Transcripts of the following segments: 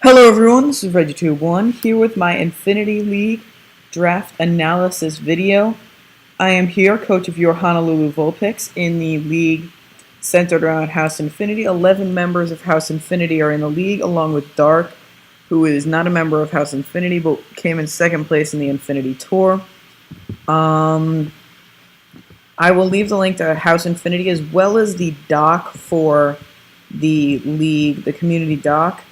Hello everyone, this is ReggieTube1 here with my Infinity League draft analysis video. I am here, coach of your Honolulu Vulpix, in the league centered around House Infinity. 11 members of House Infinity are in the league, along with Dark, who is not a member of House Infinity, but came in second place in the Infinity Tour. I will leave the link to House Infinity as well as the doc for the league, the community doc.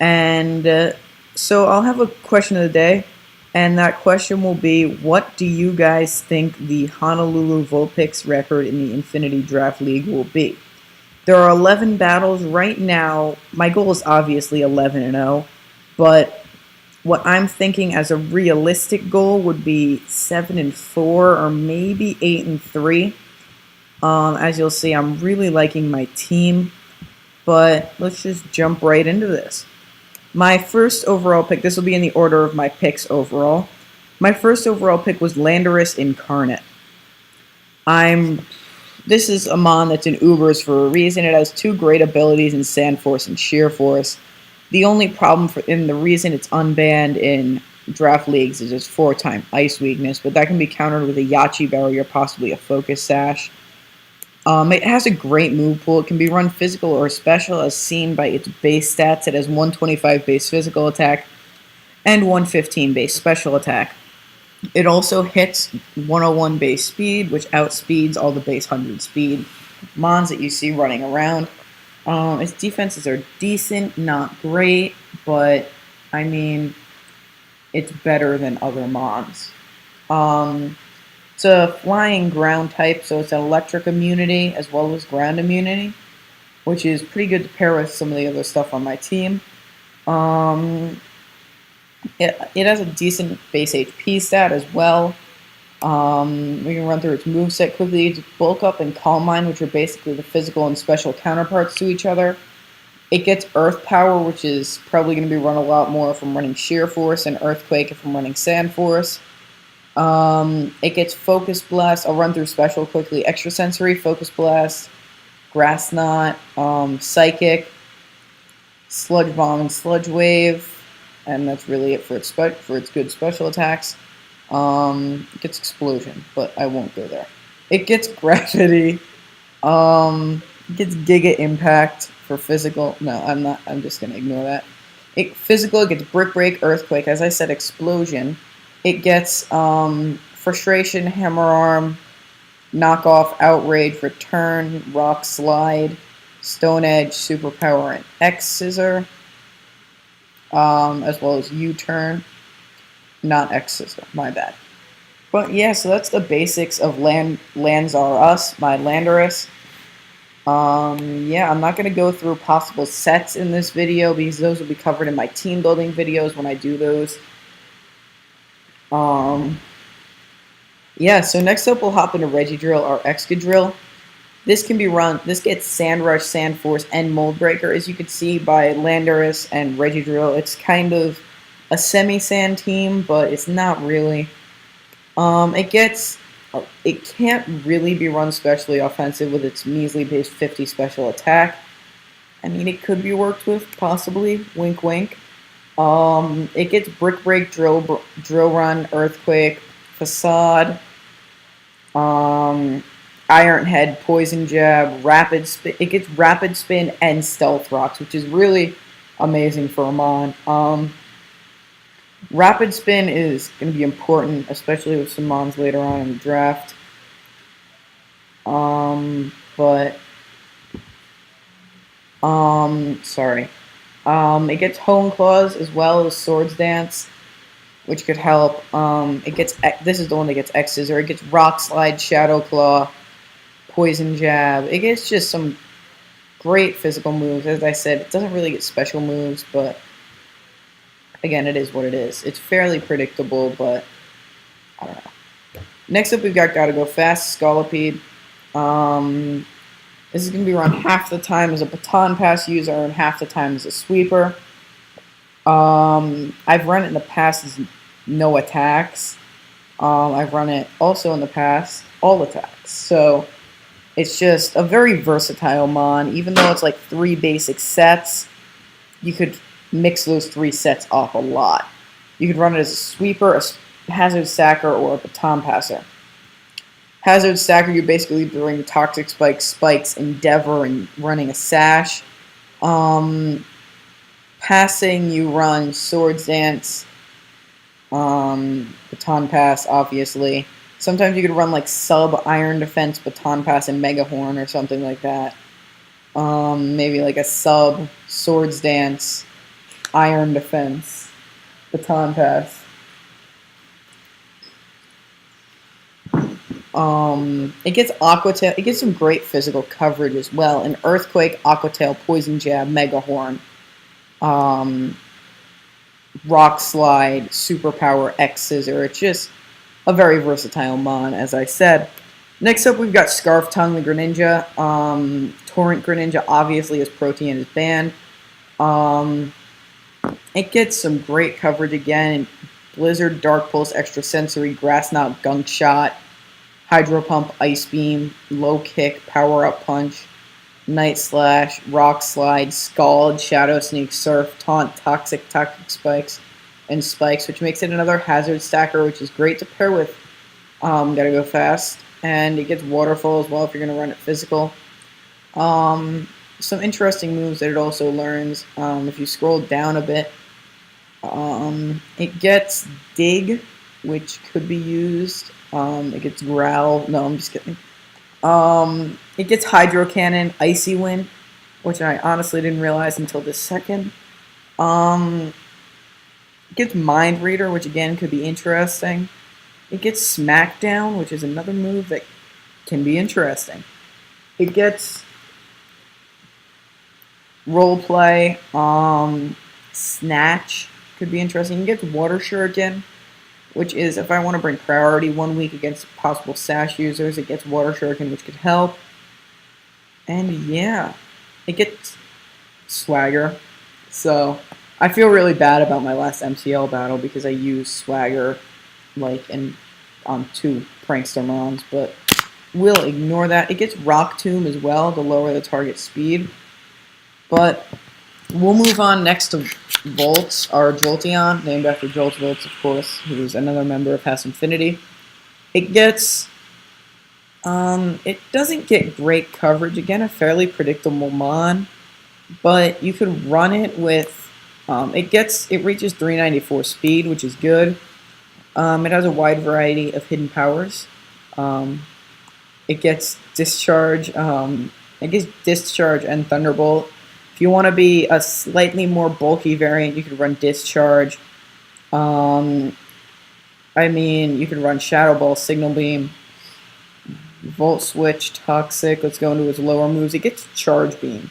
And so I'll have a question of the day, and that question will be, what do you guys think the Honolulu Vulpix record in the Infinity Draft League will be? There are 11 battles right now. My goal is obviously 11-0, but what I'm thinking as a realistic goal would be 7-4 or maybe 8-3. As you'll see, I'm really liking my team, but let's just jump right into this. My first overall pick, this will be in the order of my picks overall. My first overall pick was Landorus Incarnate. This is a mon that's in Ubers for a reason. It has two great abilities in Sand Force and Sheer Force. The only problem in the reason it's unbanned in draft leagues is its 4-time ice weakness, but that can be countered with a Yachi Barrier, possibly a Focus Sash. It has a great move pool. It can be run physical or special, as seen by its base stats. It has 125 base physical attack and 115 base special attack. It also hits 101 base speed, which outspeeds all the base 100 speed mons that you see running around. Its defenses are decent, not great, but I mean, it's better than other mons. It's a flying ground type, so it's an electric immunity as well as ground immunity, which is pretty good to pair with some of the other stuff on my team. It has a decent base HP stat as well. We can run through its moveset quickly. It's Bulk Up and Calm Mind, which are basically the physical and special counterparts to each other. It gets Earth Power, which is probably going to be run a lot more if I'm running Sheer Force, and Earthquake if I'm running Sand Force. It gets Focus Blast. I'll run through special quickly. Extrasensory, Focus Blast, Grass Knot, Psychic, Sludge Bomb, and Sludge Wave, and that's really it for its good special attacks. It gets Explosion, but I won't go there. It gets Gravity. It gets Giga Impact for physical. No, I'm not. I'm just gonna ignore that. Physical, it gets Brick Break, Earthquake. As I said, Explosion. It gets Frustration, Hammer Arm, Knockoff, Outrage, Return, Rock Slide, Stone Edge, Superpower, and X Scissor, as well as U-Turn. Not X Scissor, my bad. But yeah, so that's the basics of Lands Are Us, my Landorus. Yeah, I'm not going to go through possible sets in this video because those will be covered in my team building videos when I do those. Yeah, so next up we'll hop into Regidrill or Excadrill. This can be run, this gets Sand Rush, Sand Force, and Mold Breaker, as you can see by Landorus and Regidrill. It's kind of a semi-sand team, but it's not really. It can't really be run specially offensive with its measly base 50 special attack. I mean, it could be worked with, possibly, wink wink. It gets Brick Break, Drill Run, Earthquake, Facade, Iron Head, Poison Jab, Rapid Spin. It gets Rapid Spin and Stealth Rocks, which is really amazing for a mon. Rapid Spin is going to be important, especially with some mons later on in the draft. Sorry. It gets Hone Claws as well as Swords Dance, which could help. This is the one that gets X Scissor. It gets Rock Slide, Shadow Claw, Poison Jab. It gets just some great physical moves. As I said, it doesn't really get special moves, but again, it is what it is. It's fairly predictable, but I don't know. Next up, we've got Gotta Go Fast, Scolipede. This is going to be run half the time as a Baton Pass user and half the time as a sweeper. I've run it in the past as no attacks. I've run it also in the past all attacks. So it's just a very versatile mon. Even though it's like 3 basic sets, you could mix those three sets up a lot. You could run it as a sweeper, a hazard stacker, or a baton passer. Hazard stacker, you're basically doing toxic spikes, endeavor, and running a sash. Passing, you run swords dance, baton pass, obviously. Sometimes you could run like sub iron defense, baton pass, and mega horn or something like that. Maybe like a sub swords dance, iron defense, baton pass. It gets Aqua Tail. It gets some great physical coverage as well. An Earthquake, Aqua Tail, Poison Jab, Mega Horn, Rock Slide, Superpower, X Scissor. It's just a very versatile mon, as I said. Next up, we've got Scarf Tongue, the Greninja. Torrent Greninja, obviously, as Protean is banned. It gets some great coverage again. Blizzard, Dark Pulse, Extra Sensory, Grass Knot, Gunk Shot, Hydro Pump, Ice Beam, Low Kick, Power Up Punch, Night Slash, Rock Slide, Scald, Shadow Sneak, Surf, Taunt, Toxic Spikes, and Spikes, which makes it another hazard stacker, which is great to pair with Gotta Go Fast. And it gets Waterfall as well if you're going to run it physical. Some interesting moves that it also learns. If you scroll down a bit, it gets Dig, which could be used. It gets Growl. No, I'm just kidding. It gets Hydro Cannon, Icy Wind, which I honestly didn't realize until this second. It gets Mind Reader, which again could be interesting. It gets Smackdown, which is another move that can be interesting. It gets Roleplay, Snatch, could be interesting. It gets Water Shuriken, which is if I want to bring priority 1 week against possible Sash users, it gets Water Shuriken, which could help. And yeah, it gets Swagger. So I feel really bad about my last MCL battle because I used Swagger like on 2 Prankster Mons, but we'll ignore that. It gets Rock Tomb as well to lower the target speed. But we'll move on next to Volts, our Jolteon, named after Jolt Volts, of course, who is another member of Past Infinity. It gets, it doesn't get great coverage. Again, a fairly predictable mon, but you could run it with, it reaches 394 speed, which is good. It has a wide variety of hidden powers. It gets Discharge, and Thunderbolt. If you want to be a slightly more bulky variant, you could run Discharge. You could run Shadow Ball, Signal Beam, Volt Switch, Toxic. Let's go into its lower moves. It gets Charge Beam,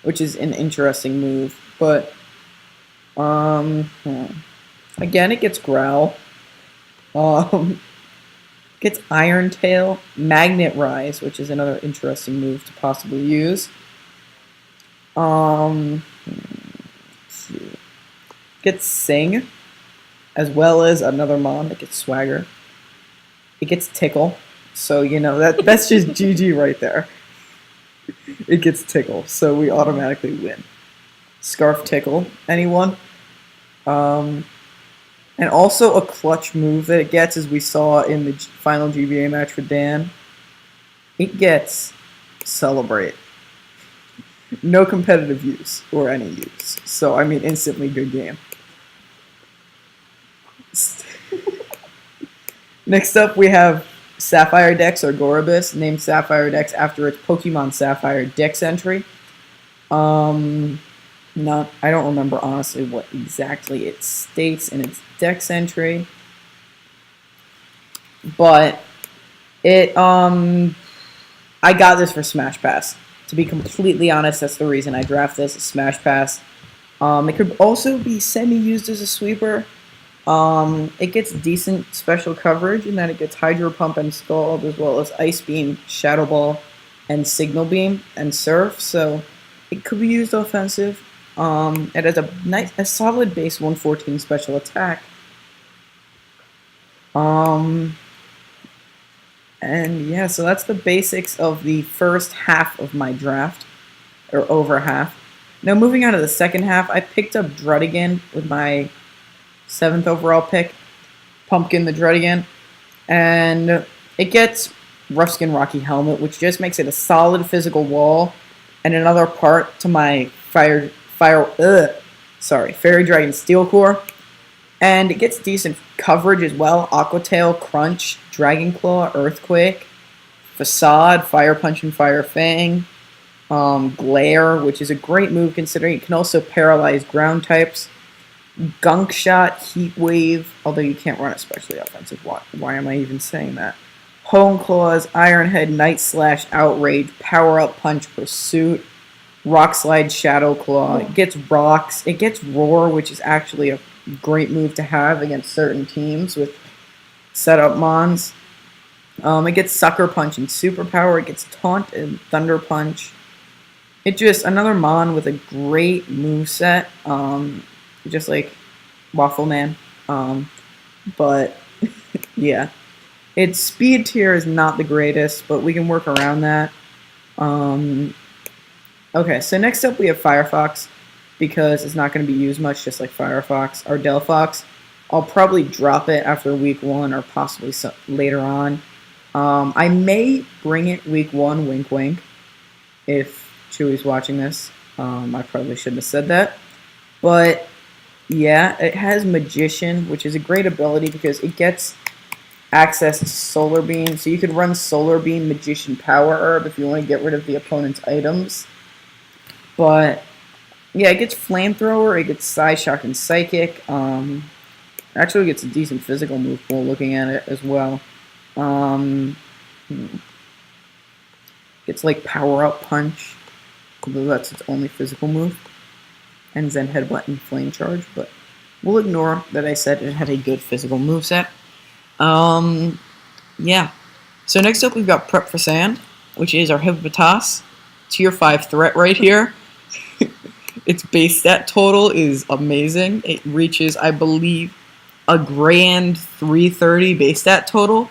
which is an interesting move. But, again, it gets Growl. Gets Iron Tail, Magnet Rise, which is another interesting move to possibly use. Gets Sing, as well as another mon that gets Swagger. It gets Tickle, so you know that's just GG right there. It gets Tickle, so we automatically win. Scarf Tickle, anyone? And also a clutch move that it gets, as we saw in the final GBA match for Dan. It gets Celebrate. No competitive use, or any use. So, I mean, instantly good game. Next up, we have Sapphire Dex, or Gorobus, named Sapphire Dex after its Pokemon Sapphire Dex entry. I don't remember, honestly, what exactly it states in its Dex entry. But, I got this for Smash Pass. To be completely honest, that's the reason I draft this, Smash Pass. It could also be semi-used as a sweeper. It gets decent special coverage in that it gets Hydro Pump and Scald, as well as Ice Beam, Shadow Ball, and Signal Beam, and Surf, so it could be used offensive. It has a solid base 114 special attack. And yeah, so that's the basics of the first half of my draft, or over half. Now moving on to the second half, I picked up Drudigan with my 7th overall pick, Pumpkin the Drudigan, and it gets Rough-Skin Rocky Helmet, which just makes it a solid physical wall, and another part to my Fairy Dragon Steel Core, and it gets decent coverage as well. Aqua Tail, Crunch, Dragon Claw, Earthquake, Facade, Fire Punch and Fire Fang, Glare, which is a great move considering it can also paralyze ground types, Gunk Shot, Heat Wave, although you can't run especially offensive. Why am I even saying that? Hone Claws, Iron Head, Night Slash, Outrage, Power Up Punch, Pursuit, Rock Slide, Shadow Claw. It gets Rocks. It gets Roar, which is actually a great move to have against certain teams with setup mons. It gets Sucker Punch and Superpower. It gets Taunt and Thunder Punch. It just another mon with a great moveset. Just like Waffle Man. But yeah. Its speed tier is not the greatest, but we can work around that. Okay, so next up we have Firefox, because it's not going to be used much, just like Firefox. Or Delphox. I'll probably drop it after week 1 or possibly later on. I may bring it week 1, wink wink, if Chewy's watching this. I probably shouldn't have said that. But yeah, it has Magician, which is a great ability because it gets access to Solar Beam. So you could run Solar Beam, Magician, Power Herb if you want to get rid of the opponent's items. But yeah, it gets Flamethrower, it gets Psyshock and Psychic. Actually, it gets a decent physical move pool looking at it as well. It's like Power Up Punch, although that's its only physical move. And Zen Headbutt and Flame Charge, but we'll ignore that I said it had a good physical moveset. Yeah. So next up we've got Prep for Sand, which is our Hippopotas, tier 5 threat right here. Its base stat total is amazing. It reaches, I believe, a grand 330 base stat total,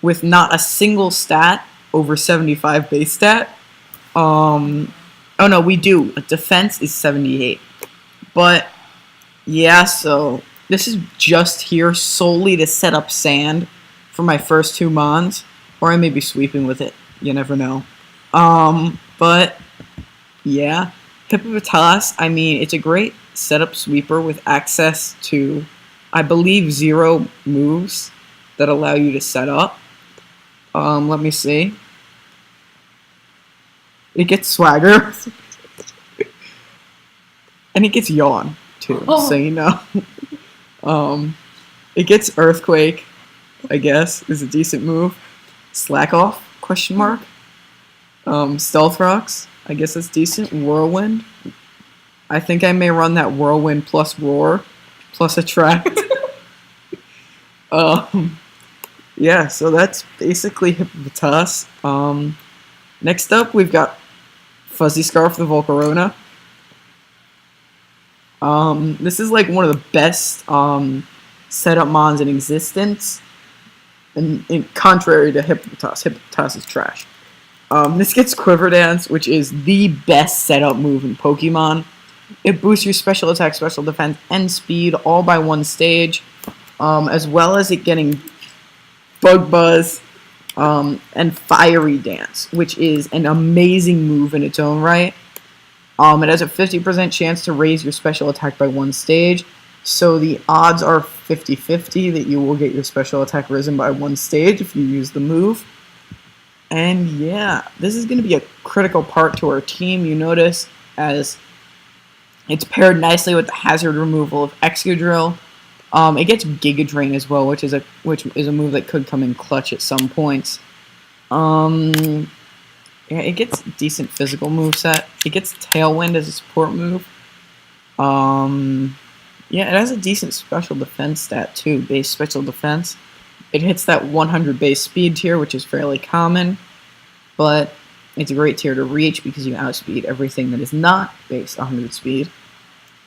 with not a single stat over 75 base stat. Oh no, we do. Defense is 78. But yeah, so this is just here solely to set up sand for my first 2 mons, or I may be sweeping with it. You never know. But yeah, Hippopotas, I mean, it's a great setup sweeper with access to, I believe, 0 moves that allow you to set up. Let me see. It gets Swagger. And it gets Yawn, too, so you know. It gets Earthquake, I guess, is a decent move. Slack Off, question mark. Stealth Rocks, I guess that's decent. Whirlwind. I think I may run that Whirlwind plus Roar, plus Attract. Yeah, so that's basically Hippopotas. Next up, we've got Fuzzy Scarf the Volcarona. This is like one of the best setup mons in existence, and contrary to Hippopotas. Hippopotas is trash. This gets Quiver Dance, which is the best setup move in Pokemon. It boosts your special attack, special defense, and speed all by 1 stage, as well as it getting Bug Buzz and Fiery Dance, which is an amazing move in its own right. It has a 50% chance to raise your special attack by 1 stage, so the odds are 50-50 that you will get your special attack risen by 1 stage if you use the move. And yeah, this is going to be a critical part to our team, you notice, as it's paired nicely with the hazard removal of Excadrill. It gets Giga Drain as well, which is a move that could come in clutch at some points. Yeah, it gets decent physical moveset. It gets Tailwind as a support move. Yeah, it has a decent special defense stat too, base special defense. It hits that 100 base speed tier, which is fairly common, but it's a great tier to reach because you outspeed everything that is not base 100 speed.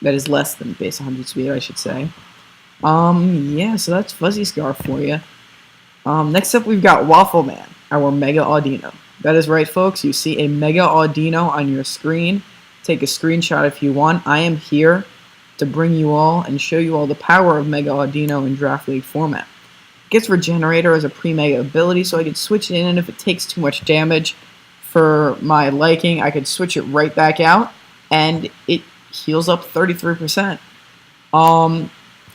That is less than base 100 speed, I should say. Yeah, so that's Fuzzy Scarf for you. Next up, we've got Waffle Man, our Mega Audino. That is right, folks. You see a Mega Audino on your screen. take a screenshot if you want. I am here to bring you all and show you all the power of Mega Audino in Draft League format. It gets Regenerator as a pre-Mega ability, so I could switch it in, and if it takes too much damage for my liking, I could switch it right back out, and it heals up 33%.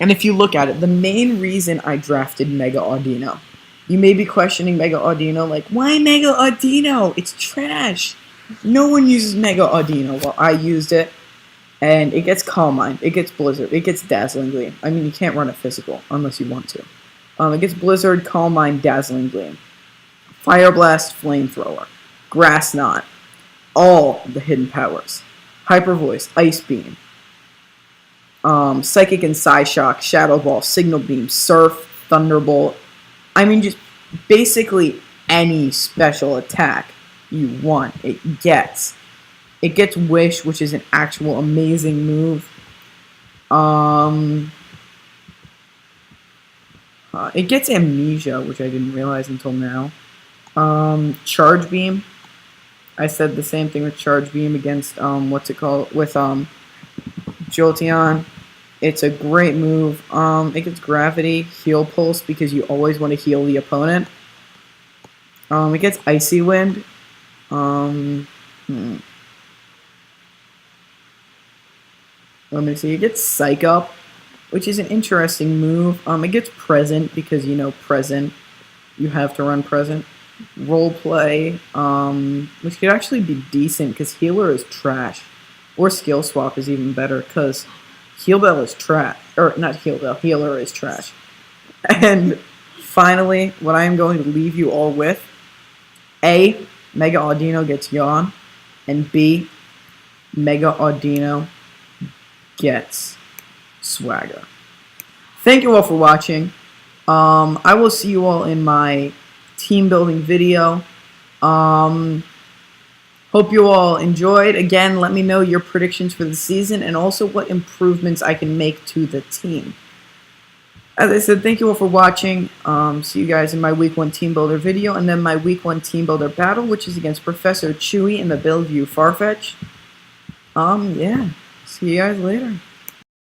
And if you look at it, the main reason I drafted Mega Audino, you may be questioning Mega Audino, like, why Mega Audino? It's trash. No one uses Mega Audino. Well, I used it, and it gets Calm Mind, it gets Blizzard, it gets Dazzling Gleam. I mean, you can't run a physical unless you want to. It gets Blizzard, Calm Mind, Dazzling Gleam, Fire Blast, Flamethrower, Grass Knot, all the hidden powers, Hyper Voice, Ice Beam, Psychic and Psyshock, Shadow Ball, Signal Beam, Surf, Thunderbolt. I mean, just basically any special attack you want, it gets. It gets Wish, which is an actual amazing move. It gets Amnesia, which I didn't realize until now. Charge Beam. I said the same thing with Charge Beam against, what's it called? With, Jolteon. It's a great move. It gets Gravity, Heal Pulse, because you always want to heal the opponent. It gets Icy Wind. Let me see. It gets Psych Up, which is an interesting move. It gets Present, because, you know, Present. You have to run Present. Roleplay, which could actually be decent, because Healer is trash. Or Skill Swap is even better, because Heal Bell is trash. Or, not Heal Bell, Healer is trash. And finally, what I am going to leave you all with, A, Mega Audino gets Yawn, and B, Mega Audino gets Swagger. Thank you all for watching. I will see you all in my team building video. Hope you all enjoyed. Again, let me know your predictions for the season and also what improvements I can make to the team. As I said, thank you all for watching. See you guys in my Week 1 Team Builder video and then my Week 1 Team Builder battle, which is against Professor Chewy in the Bellevue Farfetch. Yeah. See you guys later.